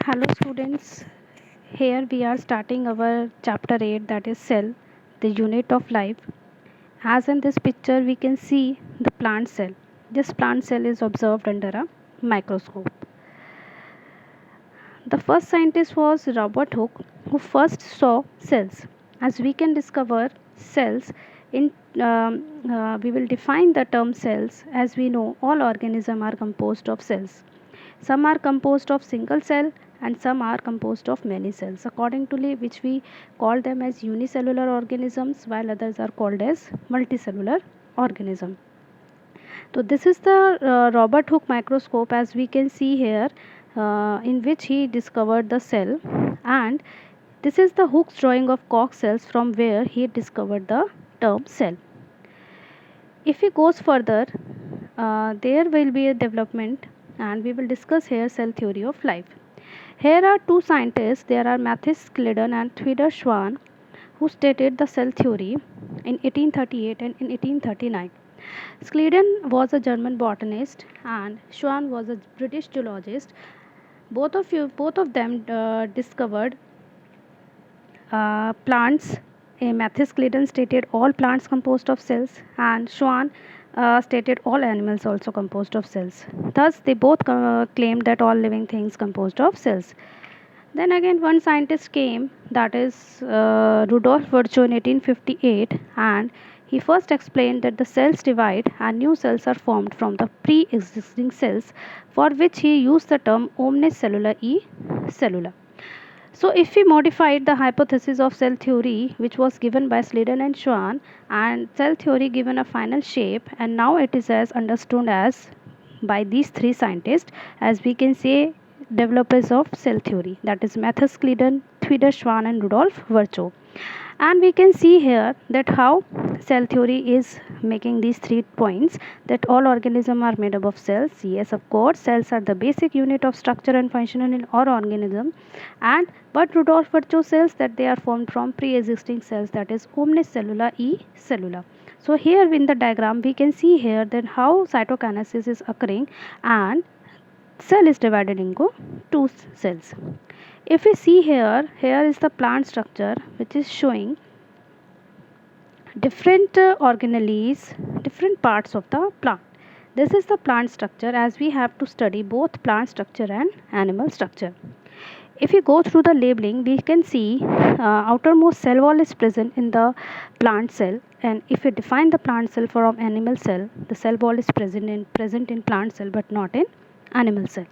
Hello students, here we are starting our chapter 8, that is cell, the unit of life. As in this picture we can see the plant cell. This plant cell is observed under a microscope. The first scientist was Robert Hooke, who first saw cells. As we can discover cells in we will define the term cells. As we know, all organisms are composed of cells. Some are composed of single cell and some are composed of many cells, according to which we call them as unicellular organisms, while others are called as multicellular organism. So this is the Robert Hooke microscope, as we can see here, in which he discovered the cell, and this is the Hooke's drawing of Koch cells, from where he discovered the term cell. If he goes further, there will be a development, and we will discuss here cell theory of life. Here are two scientists, there are Mathis Claydon and Thwaites Schwann, who stated the cell theory in 1838 and in 1839. Claydon was a German botanist and Schwann was a British geologist. Both of them discovered plants. Mathis Claydon stated all plants composed of cells, and Schwann stated all animals also composed of cells. Thus, they both claimed that all living things composed of cells. Then again, one scientist came, that is Rudolf Virchow in 1858, and he first explained that the cells divide and new cells are formed from the pre-existing cells, for which he used the term omnis cellula e cellula. So, if we modified the hypothesis of cell theory, which was given by Sladen and Schwann, and cell theory given a final shape, and now it is as understood as by these three scientists, as we can say, developers of cell theory, that is Mathis Claydon, Thwaites Schwann, and Rudolf Virchow. And we can see here that how cell theory is making these 3 points, that all organisms are made up of cells. Yes, of course, cells are the basic unit of structure and function in all organism, and but Rudolf Virchow says that they are formed from pre-existing cells, that is omnis cellula e cellula. So here in the diagram we can see here that how cytokinesis is occurring, and cell is divided into two cells. If we see here, here is the plant structure, which is showing different organelles, different parts of the plant. This is the plant structure, as we have to study both plant structure and animal structure. If you go through the labeling, we can see outermost cell wall is present in the plant cell, and if you define the plant cell from animal cell, the cell wall is present in plant cell but not in animal cell.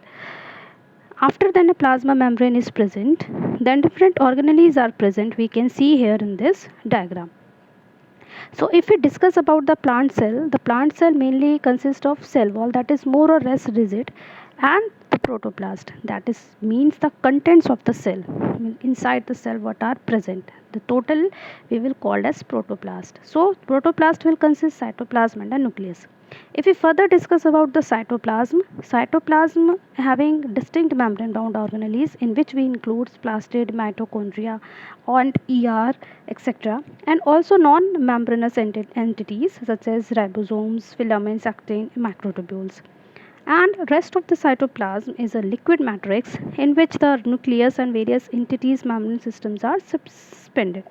After then a plasma membrane is present, then different organelles are present, we can see here in this diagram. So if we discuss about the plant cell mainly consists of cell wall, that is more or less rigid, and the protoplast, that is means the contents of the cell, inside the cell what are present, the total we will call as protoplast. So protoplast will consist cytoplasm and a nucleus. If we further discuss about the cytoplasm having distinct membrane bound organelles, in which we include plastid, mitochondria, and ER, etc., and also non-membranous entities such as ribosomes, filaments, actin, microtubules. And rest of the cytoplasm is a liquid matrix in which the nucleus and various entities membrane systems are suspended.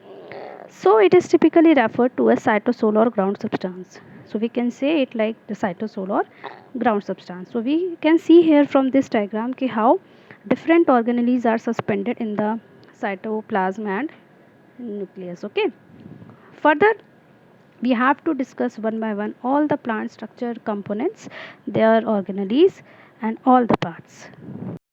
So it is typically referred to as cytosol or ground substance. So we can say it like the cytosol or ground substance. So we can see here from this diagram how different organelles are suspended in the cytoplasm and nucleus. Okay. Further, we have to discuss one by one all the plant structure components, their organelles, and all the parts.